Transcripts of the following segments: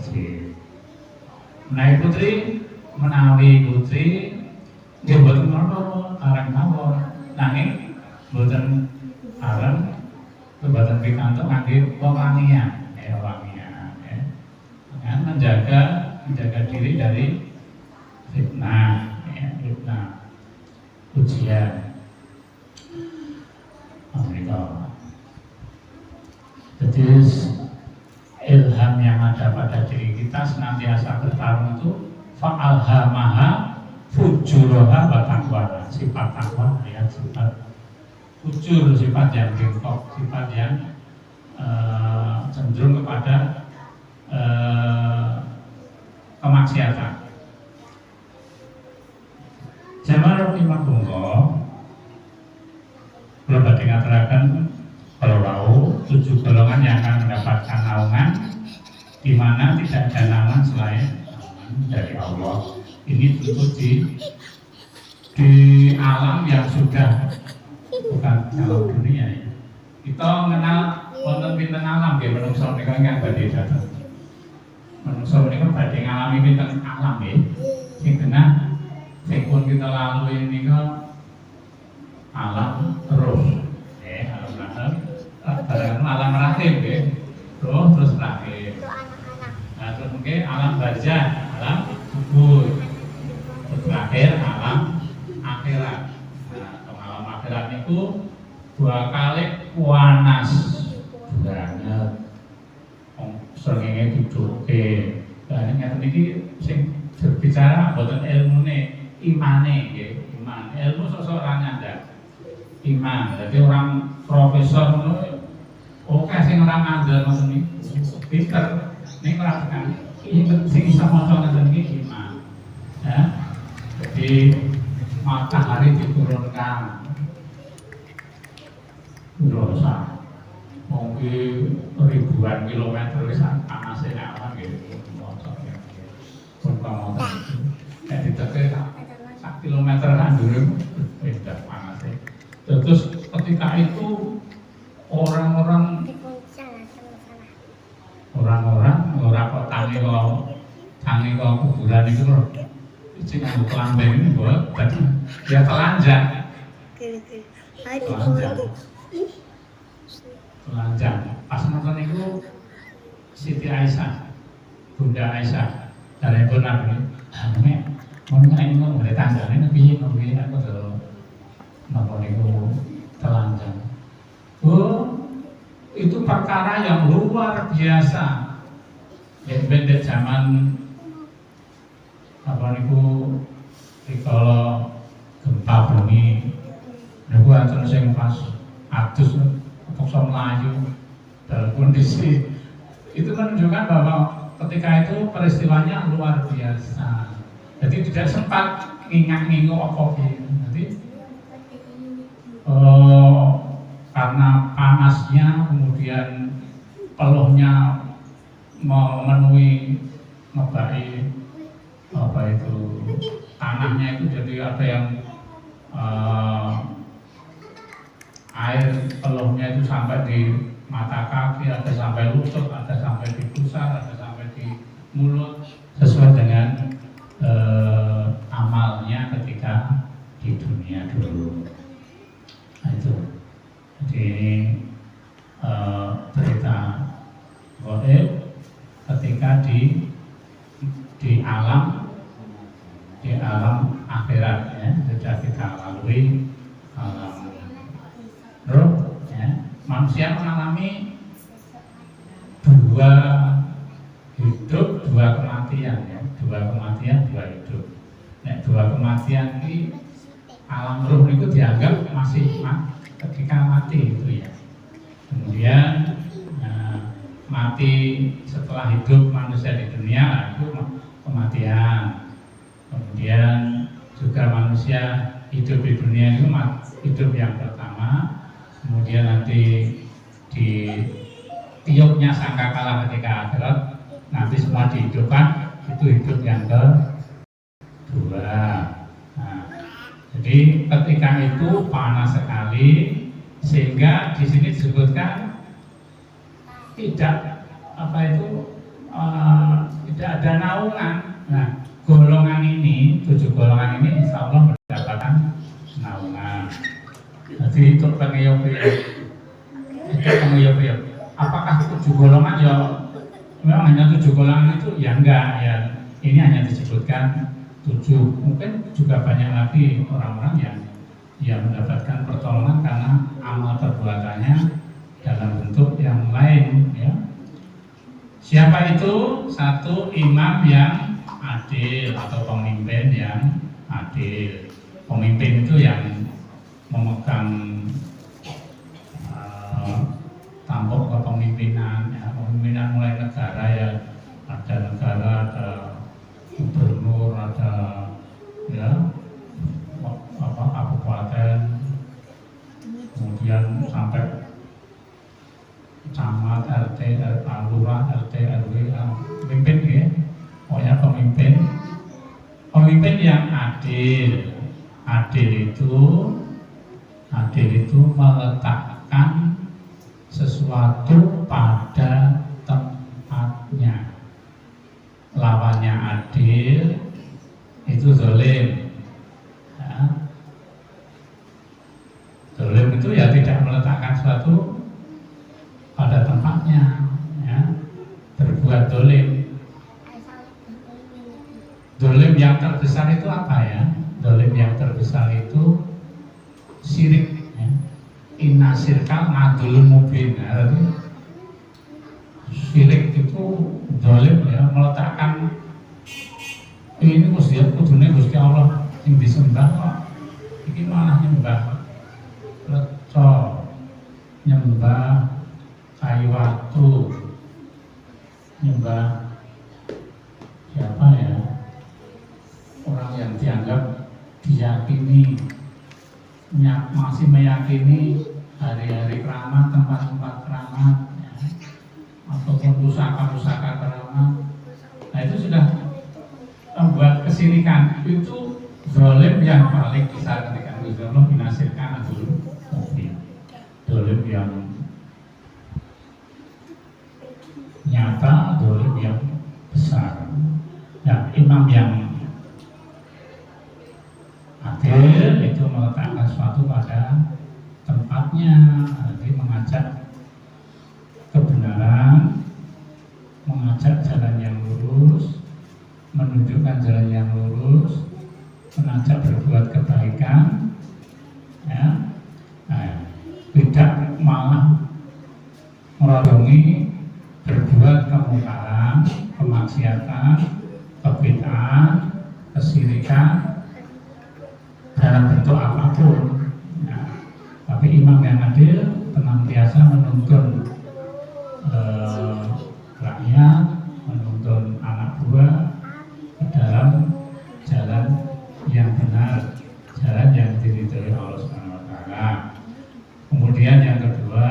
masjid. Menawi putri nggih boten napa areng mawon, nanging boten areng boten pikantuk ngangge wewangian, dengan menjaga diri dari fitnah, ujian. Jadi ilham yang ada pada diri kita senantiasa bertarung itu fa'alhamaha fujuraha wa taqwaha, sifat takwa ya, sifat fujur, sifat yang bengkok, sifat yang cenderung kepada kemaksiatan. Zaman rahimahullah, kalau badhe ngaturaken kalau 7 golongan yang akan mendapatkan naungan, di mana tidak ada naungan selain dari Allah. Ini tentu di alam yang sudah bukan alam dunia ya. Kita mengenal wonten pinten alam nggih, menungso menika ingkang badhe dateng. Menungso menika badhe ngalami pinten alam nggih. Sing genah sing pun kita lalui menika alam roh. Alam rahim. Barang alam rahim nggih. Roh terus rahim. Nah, terus mungkin alam barzah, alam kubur. Terakhir alam akhirat. Nah, alam akhirat itu 2 kali panas banget. Srengenge diduduke. Lah ngeten iki sing berbicara boten ilmune, imane nggih, iman. Ilmu sosok ora nyandang. Iman. Jadi orang profesor ngono oke sing ora ngandel ngoten niku. Pinter ning ora tekan. Iki sing iso maca ngoten iki iman. Ya. Jadi matahari diturunkan dosa mungkin ribuan kilometer bisa panasnya awan gitu kayak ditekan 1 kilometer kan dulu beda panasnya. Terus ketika itu orang-orang kok tangi kok kuburan itu loh. Cing aku kelambing ini buat tadi dia telanjang. Pas nonton itu Siti Aisyah, Bunda Aisyah, dari itu nabi. Mau ini mau dari tanggane nabi aku tuh nonton itu telanjang. Itu perkara yang luar biasa. Yang beda zaman apa niku kalau gempa bumi niku enten sing pas adus kepaksa melayu dalam kondisi itu menunjukkan bahwa ketika itu peristiwanya luar biasa. Jadi tidak sempat ngingu apa gitu. Jadi karena panasnya kemudian peluhnya memenuhi ngebai apa itu tanahnya itu jadi ada yang air peluhnya itu sampai di mata kaki, ada sampai lutut, ada sampai di pusar, ada sampai di mulut sesuai dengan amalnya ketika di dunia dulu. Nah, itu jadi ini berita gaib ketika di alam akhirat ya, sudah kita lalui alam roh ya. Manusia mengalami 2 hidup, 2 kematian ya, 2 kematian, 2 hidup. Nah, 2 kematian ini alam roh itu dianggap masih ketika mati itu ya. Kemudian mati setelah hidup manusia di dunia itu kematian. Kemudian juga manusia hidup di dunia itu hidup yang pertama. Kemudian nanti di tiupnya sangkakala ketika akhirat nanti semua dihidupkan, itu hidup yang kedua. Nah, jadi ketika itu panas sekali sehingga di sini disebutkan tidak apa itu tidak ada naungan. Nah, golongan ini, 7 golongan ini insya Allah mendapatkan naungan. Jadi itu pengiyup-iyup. Apakah 7 golongan ya memang hanya 7 golongan itu? Ya enggak, ya ini hanya disebutkan 7. Mungkin juga banyak lagi orang-orang yang mendapatkan pertolongan karena amal perbuatannya dalam bentuk yang lain, ya. Siapa itu? 1, imam yang adil atau pemimpin yang adil. Pemimpin itu yang memegang tampuk kepemimpinan, ya. Pemimpinan mulai negara, ya, ada negara, ada gubernur, ada ya kabupaten, kemudian sampai camat, RT, lurah, RT, RW, pemimpin, ya. Pokoknya pemimpin yang adil. Adil itu meletakkan sesuatu pada tempatnya. Lawannya adil itu zalim. Ya. Zalim itu ya tidak meletakkan sesuatu pada tempatnya, ya. Berbuat zalim. Zalim yang terbesar itu apa, ya? Zalim yang terbesar itu syirik, ya. Inna syirka ngadul mubin. Syirik itu zalim, ya, meletakkan ini Gusti Allah yang disembah kok. Ini malah nyembah leco, nyembah kayu watu, nyembah siapa, ya, orang yang dianggap diyakini, masih meyakini hari-hari keramat, tempat-tempat keramat, ya, ataupun pusaka-pusaka keramat. Nah, itu sudah membuat kesirikan. Itu zalim yang paling besar ketika Allah binasirkan dulu. Zalim yang nyata, zalim yang besar. Nah, imam yang adil itu meletakkan sesuatu pada tempatnya, nanti mengajak kebenaran, mengajak jalan yang lurus, menunjukkan jalan yang lurus, mengajak berbuat kebaikan, ya. Nah, tidak malah merodongi berbuat kemungkaran, kemaksiatan, kebid'ahan, kesyirikan dalam bentuk apapun. Nah, tapi imam yang adil senantiasa menuntun rakyat, menuntun anak buah ke dalam jalan yang benar, jalan yang diridhoi Allah Subhanahu wa taala. Kemudian yang kedua,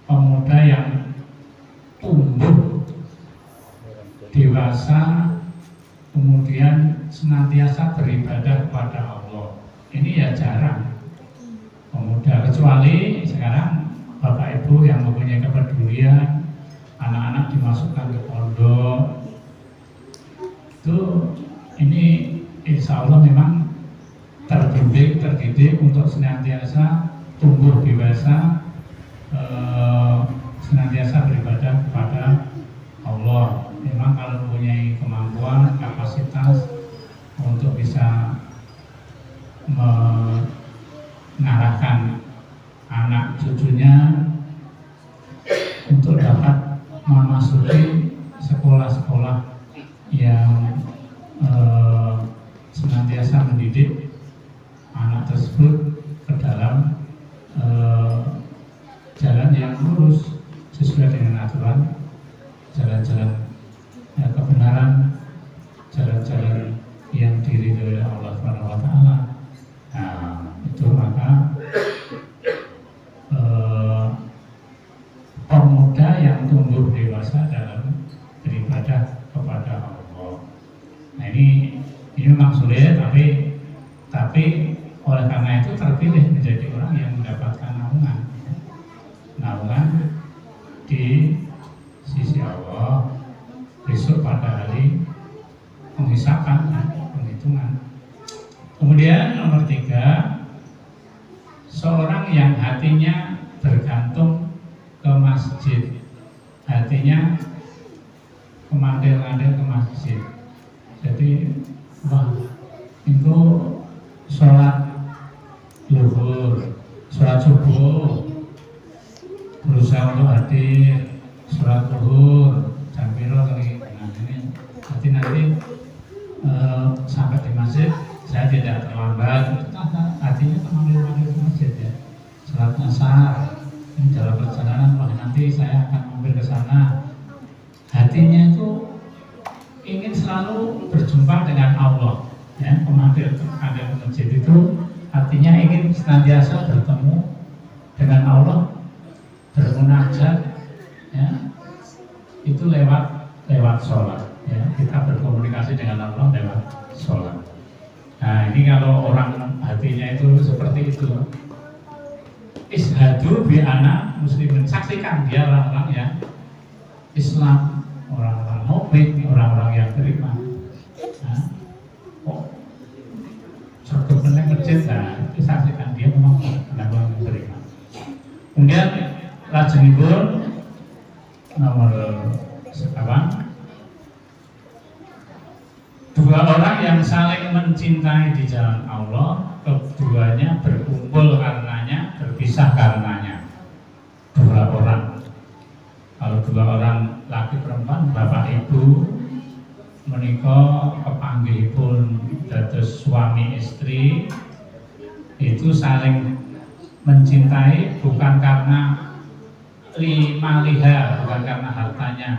pemuda yang tumbuh dewasa kemudian senantiasa beribadah kepada Allah. Ini ya jarang pemuda, kecuali sekarang Bapak Ibu yang mempunyai kepedulian, anak-anak dimasukkan ke pondok. Itu ini insya Allah memang terdidik untuk senantiasa tumbuh dewasa, senantiasa beribadah kepada Allah. Memang kalau mempunyai kemampuan, kapasitas untuk bisa mengarahkan anak cucunya untuk dapat memasuki sekolah-sekolah yang senantiasa mendidik anak tersebut ke dalam jalan yang lurus sesuai dengan aturan, jalan-jalan kebenaran, jalan-jalan yang diridhoi oleh Allah Subhanahu wa taala. Nah, itu maka pemuda yang tumbuh dewasa dalam beribadah kepada Allah. Nah, ini memang sulit, tapi oleh karena itu terpilih menjadi orang yang mendapatkan naungan di sisi Allah. Kemudian nomor 3, seorang yang hatinya bergantung ke masjid, hatinya kemandil-mandil ke masjid. Jadi wah, itu sholat zuhur, sholat subuh, berusaha untuk hadir, sholat zuhur, jam piro kali. Nah ini nanti sampai di masjid saya tidak terlambat, hatinya kemandil-mandil ke masjid ya. Sholat asar, ini dalam perjalanan, wah nanti saya akan mampir ke sana. Hatinya itu ingin selalu berjumpa dengan Allah, ya. Kemandil ke masjid itu artinya ingin senantiasa bertemu dengan Allah, bermunajat, ya. Itu lewat sholat, ya. Kita berkomunikasi dengan Allah lewat sholat. Nah ini kalau orang hatinya itu seperti itu, ishadu bi ana muslimin, saksikan dia orang-orang yang Islam, orang-orang mukmin, orang-orang yang beriman. Nah, cukup meneng masjid, nah itu saksikan dia memang orang yang beriman. Kemudian lajengipun nomor sekawan, 2 orang yang saling mencintai di jalan Allah, keduanya berkumpul karenanya, berpisah karenanya. 2 orang. Kalau 2 orang laki perempuan, bapak ibu menika kepanggihipun dados suami istri, itu saling mencintai bukan karena maliha, bukan karena hartanya,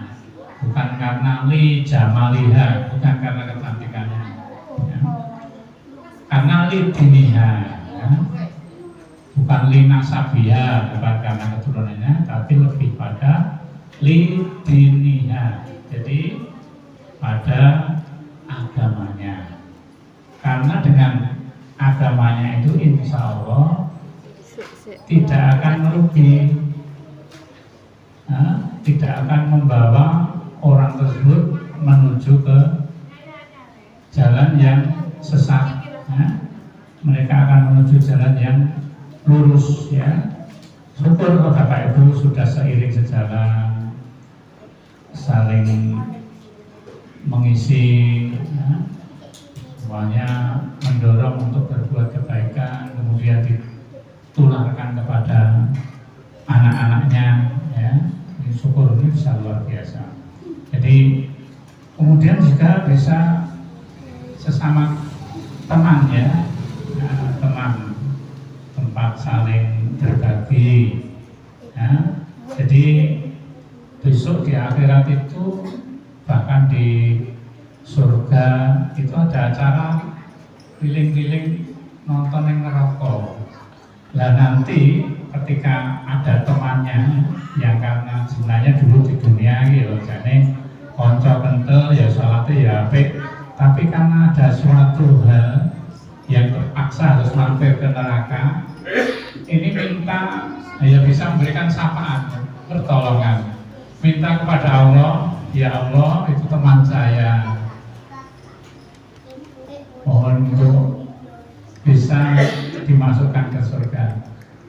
bukan karena li jamaliha, bukan karena kecantikannya, ya. Karena li diniha, ya. Bukan li nasabiha, bukan karena keturunannya, tapi lebih pada li diniha, jadi pada agamanya. Karena dengan agamanya itu insya Allah tidak akan merugi, tidak akan membawa orang tersebut menuju ke jalan yang sesat, mereka akan menuju jalan yang lurus, ya. Syukur kalau Bapak Ibu sudah seiring sejalan, saling mengisi, ya. Semuanya mendorong untuk berbuat kebaikan, kemudian ditularkan kepada anak-anaknya, ya. Syukur ini bisa luar biasa. Jadi kemudian juga bisa sesama teman, ya, teman, tempat saling berbagi, ya. Jadi besok di akhirat itu, bahkan di surga itu ada acara keliling-keliling nonton yang ngerokok. Lah nanti ketika ada temannya yang karena sebenarnya dulu di dunia gitu, jadi konco kental ya sholatnya ya apik, tapi karena ada suatu hal yang terpaksa harus mampir ke neraka, ini minta ya bisa memberikan syafaat, pertolongan, minta kepada Allah, ya Allah itu teman saya, mohon untuk bisa dimasukkan ke surga.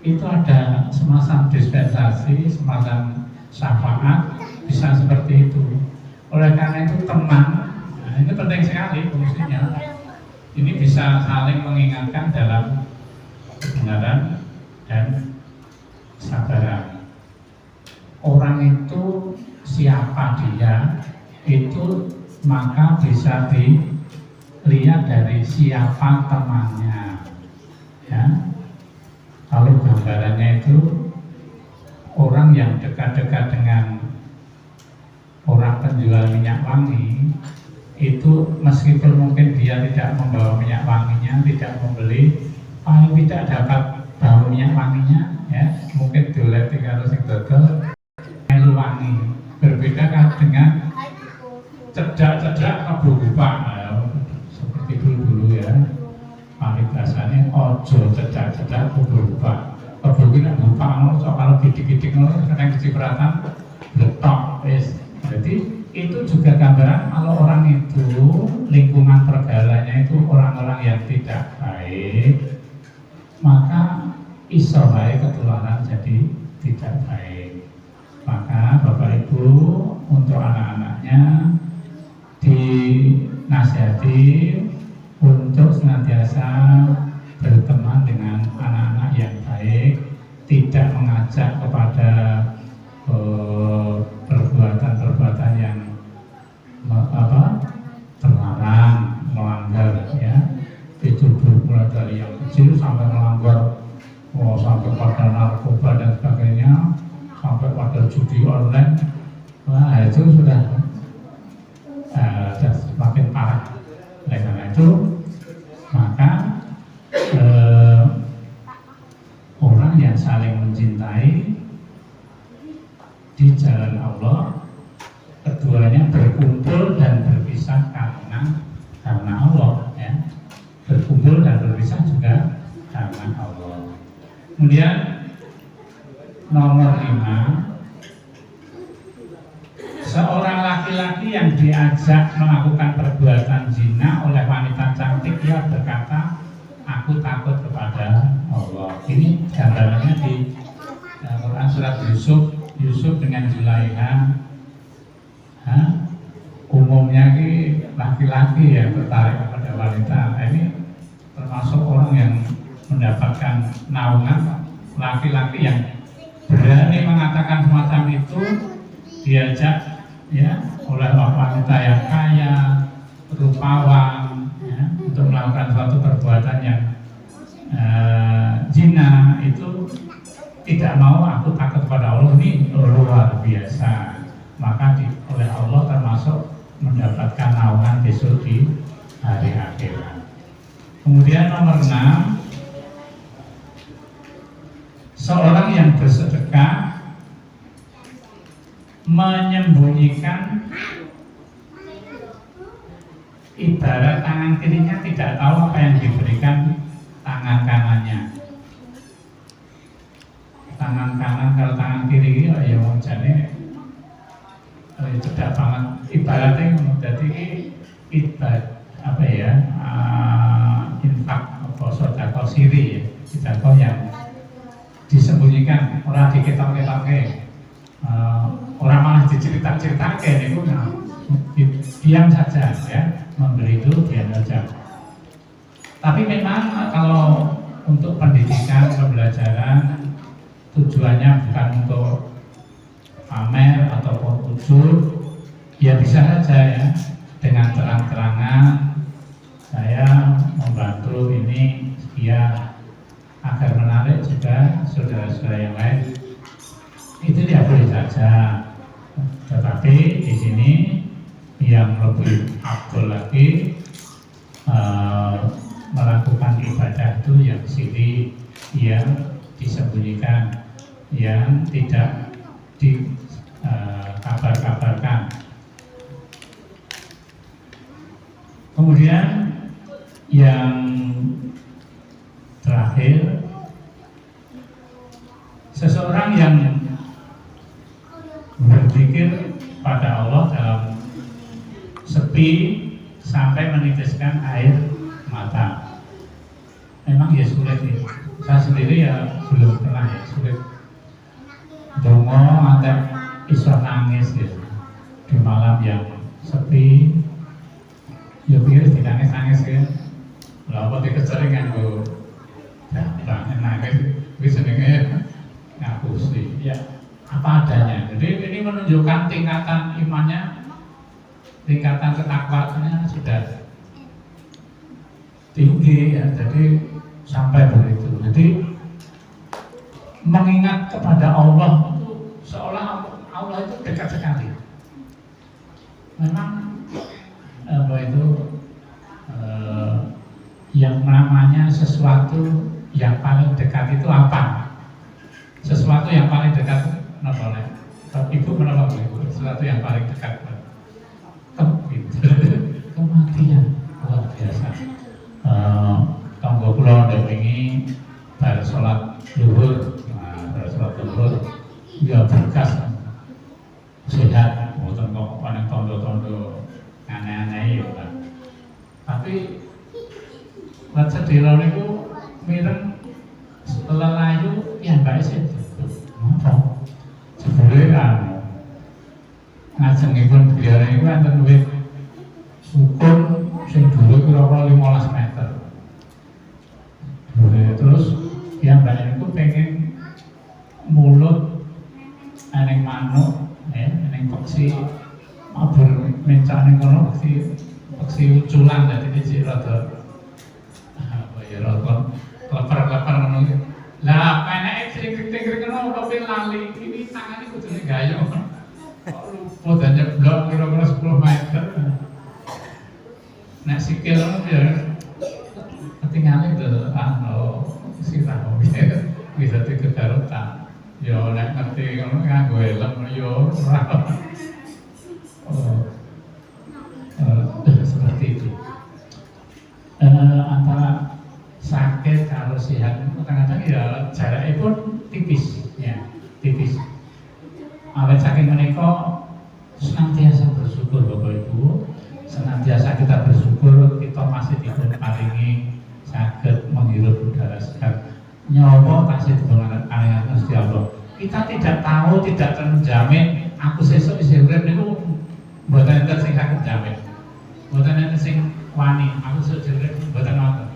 Itu ada semacam dispensasi, semacam syafaat, bisa seperti itu. Oleh karena itu teman, nah ini penting sekali fungsinya. Ini bisa saling mengingatkan dalam kebenaran dan kesabaran. Orang itu siapa dia, itu maka bisa dilihat dari siapa temannya, ya. Kalau gambarannya itu orang yang dekat-dekat dengan orang penjual minyak wangi, itu meskipun mungkin dia tidak membawa minyak wanginya, tidak membeli, paling tidak dapat bau minyak wanginya, ya, mungkin diolesi karo sing dodol melu wangi. Berbeda kan dengan cedak-cedak kebukupan, ya, seperti dulu ya. Paling biasanya ojo cedak-cedak kebukupan. Kebukupan buka kalau gidik-gidik kadang kecipratan letok, wis. Jadi itu juga gambaran kalau orang itu lingkungan pergaulannya itu orang-orang orang yang tidak baik, maka iso baik ketularan jadi tidak baik. Maka Bapak Ibu untuk anak-anaknya dinasihati untuk senantiasa berteman dengan anak-anak yang baik, tidak mengajak kepada perbuatan-perbuatan yang terlarang, melanggar, ya. Itu mulai dari yang kecil sampai melanggar, sampai pada narkoba dan sebagainya, sampai pada judi online. Wah, itu sudah semakin parah. Oleh karena itu, maka orang yang saling mencintai di jalan Allah, keduanya berkumpul dan berpisah karena Allah, ya. Berkumpul dan berpisah juga karena Allah. Kemudian nomor 5, seorang laki-laki yang diajak melakukan perbuatan zina oleh wanita cantik, ia berkata, aku takut kepada Allah. Ini gambarannya di Quran surat Yusuf dengan Zulaiha. Umumnya laki-laki yang tertarik kepada wanita. Ini termasuk orang yang mendapatkan naungan, laki-laki yang berani mengatakan semacam itu, diajak, ya, oleh wanita yang kaya, rupawan, ya, untuk melakukan suatu perbuatan yang zina, itu tidak mau, aku takut pada Allah. Ini luar biasa. Maka oleh Allah termasuk mendapatkan naungan besok di hari akhirat. Kemudian nomor 6, seorang yang bersedekah menyembunyikan, ibarat tangan kirinya tidak tahu apa yang diberikan tangan kanannya. Tangan kanan, kalau tangan kiri ya mau jane cedak banget, ibaratnya jadi ibarat apa ya, infak atau sedekah siri, ya, sedekah yang disembunyikan, orang diketok-ketoknya, orang malah dicerita-ceritakan itu, diam saja, ya, memberi itu diam saja. Tapi memang kalau untuk pendidikan, pembelajaran, tujuannya bukan untuk pamer ataupun ujub, ya bisa saja, ya, dengan terang-terangan saya membantu ini sekian agar menarik juga saudara-saudara yang lain, itu dia boleh saja. Tetapi di sini yang lebih afdol lagi, melakukan ibadah itu yang siri, yang disembunyikan, yang tidak dikabar-kabarkan. Kemudian yang terakhir, seseorang yang berzikir pada Allah dalam sepi sampai menitiskan air mata. Memang ya sulit ya. Saya sendiri ya belum pernah, ya sulit. Dongo ada iso nangis gitu di malam yang sepi, ya pikir ditangis-nangis ya. Lah apa dikecering nganggo nangis wis jenenge ngapusi, ya apa adanya. Jadi ini menunjukkan tingkatan imannya, tingkatan ketakwaannya sudah tinggi, ya. Jadi sampai begitu. Jadi mengingat kepada Allah itu seolah Allah itu dekat sekali. Memang yang namanya sesuatu yang paling dekat itu apa? Sesuatu yang paling dekat, kenapa? Ibu menolak ibu. Sesuatu yang paling dekat, kematian. Luar biasa. Tangga kula ndewengi bar salat zuhur, sholat zuhur, ya berkas, sehat, bukan kok paling tondo-tondo aneh-aneh ya. Tapi Lan sedherek niku mireng lelayu piyambake sing napa? Jebule anu ngajengipun biara niku enten wit sukun sing dhuwur kira-kira 15 meter. Terus piyambake niku pengen mulut eneng manuk, eneng peksi mabur mencak ning kono peksi uculan dadi iki rada ya rada kleper-kleper ngono. Lah peneke krik-krik ngono kok lali iki tangane kudune gayung. Kok luput dan nyeblok kira-kira 10 meter. Nek sikil ya ketinggalan itu anu sirah bisa dikedarutan. Yo nek ngerti ngono nganggo helm yo ora. Seperti itu. Antara sakit kalau sehat kadang-kadang ya jaraknya pun tipis, ya tipis. Awet saking menika senantiasa bersyukur Bapak Ibu, senantiasa kita bersyukur kita masih diparingi saged menghirup udara segar. Nyawa tasih dibungan kalian Gusti Allah. Kita tidak tahu, tidak terjamin aku sesuk isih urip niku mboten enten sing saged jamin. Mboten enten sing wani aku sesuk urip mboten wonten.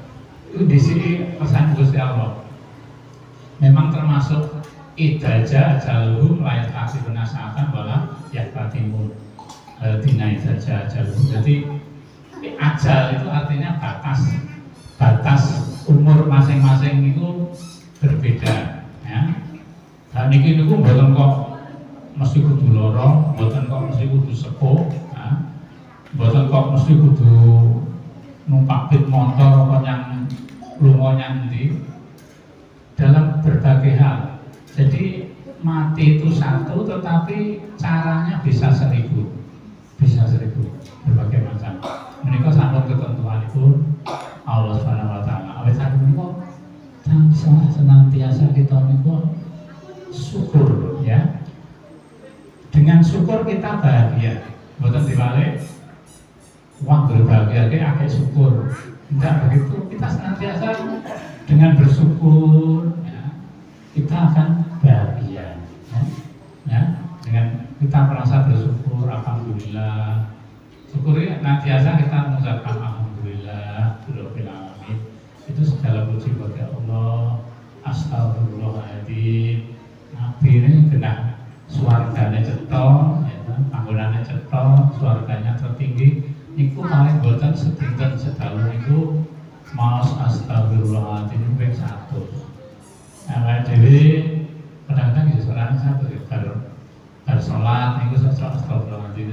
Itu di sini pesan Gusti Allah. Memang termasuk idaja ajaluhum layak kasih penasihatan bahwa ya katimun dinai saja ajaluhum. Jadi ajal itu artinya batas umur masing-masing itu berbeda, ya. Dan ini niku mboten kok mesti kudu loro, mboten kok mesti kudu sepuh, ya. Mboten kok mesti kudu numpak bit motor apa yang lunga nyandi dalam berbagai hal. Jadi mati itu satu, tetapi caranya bisa 1000, berbagai macam. Menika sampun ketentuan itu Allah Subhanahu Wa Taala. Awet saking menika tansah senantiasa kita niku syukur, ya. Dengan syukur kita bahagia. Mboten dibalik wah berbahagia akeh syukur. Tidak begitu, kita senantiasa dengan bersyukur, ya, kita akan bahagia, ya. Dengan kita merasa bersyukur, alhamdulillah. Syukuri nantiasa kita mengucapkan alhamdulillah, rabbil alamin. Itu segala puji bagi Allah. Astagfirullahaladzim. Nabi ini kena suarganya cetok, ya, panggonannya cetok, suarganya tertinggi. Niku paling boten sedinten sedalu niku maos astagfirullahaladzim ping 100. Awake dhewe kadang-kadang ya suarane 1 ya bar salat niku astagfirullahaladzim.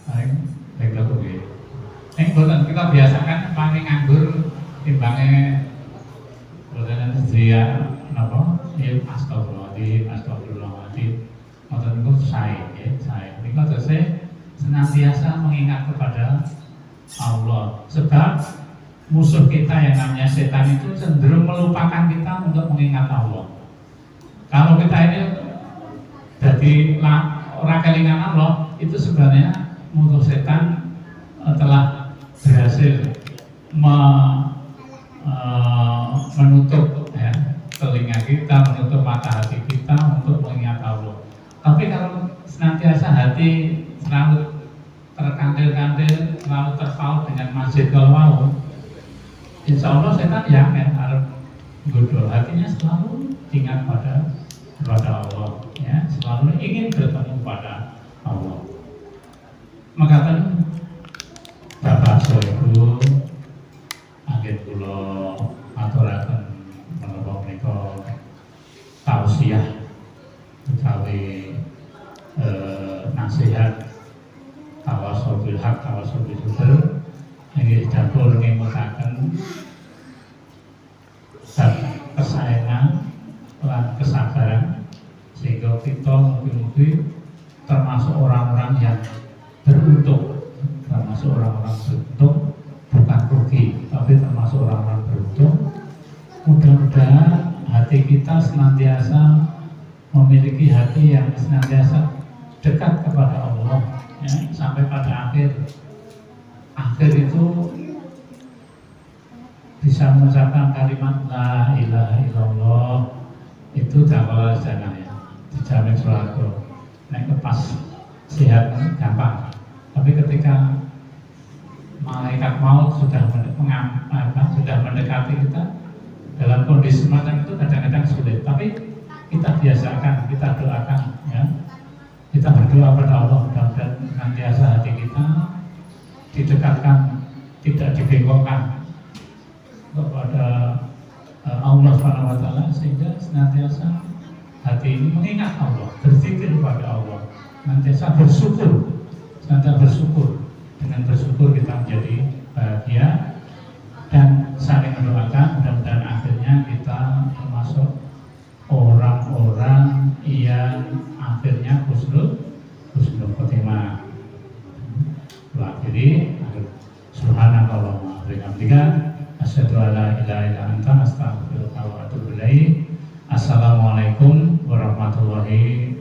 Paling baik lho nggih. Ning boten kita biasakan paling nganggur timbange boten zia napa ya astagfirullahaladzim. Ngoten niku sae nggih, sae. Niku tegese senantiasa mengingat kepada Allah, sebab musuh kita yang namanya setan itu cenderung melupakan kita untuk mengingat Allah. Kalau kita ini jadi orang kelingan Allah, itu sebenarnya musuh setan telah berhasil menutup, ya, telinga kita, menutup mata hati kita untuk mengingat Allah. Tapi kalau senantiasa hati selalu terkantil-kantil, selalu terpaut dengan masjid kalau mau, insya Allah setan yakin harus godol, hatinya selalu ingat kepada Allah, ya, selalu ingin bertemu pada Allah. Maka kan Bapak Soebu angin kula aturaken menapa menika tausiah utawi nasihat tawasul bil haq, tawasul bil hudud inggih dapur ngemutaken kesayangan lan kesabaran sehingga kita mungkin termasuk orang-orang yang beruntung, bukan rugi, tapi termasuk orang-orang beruntung. Mudah-mudahan hati kita senantiasa memiliki hati yang senantiasa dekat kepada Allah, ya, sampai pada akhir itu bisa mengucapkan kalimat la ilaha illallah itu dakwah jannah ya, dijamin surga. Nek pas sehat gampang, tapi ketika malaikat maut sudah mendekati kita dalam kondisi semacam itu kadang-kadang sulit, tapi kita biasakan, kita doakan ya, kita berdoa pada Allah mudah-mudahan senantiasa hati kita didekatkan, tidak dibengkokkan kepada Allah Subhanahu wa taala, sehingga senantiasa hati ini mengingat Allah, berzikir kepada Allah, senantiasa bersyukur. Dengan bersyukur kita menjadi bahagia dan saling mendoakan, mudah-mudahan akhirnya kita termasuk orang-orang yang akhirnya husnul khotimah. Akhiri subhanallah wa bihamdika asyhadu an la ilaha illa anta astaghfiruka wa atubu ilaik. Assalamualaikum warahmatullahi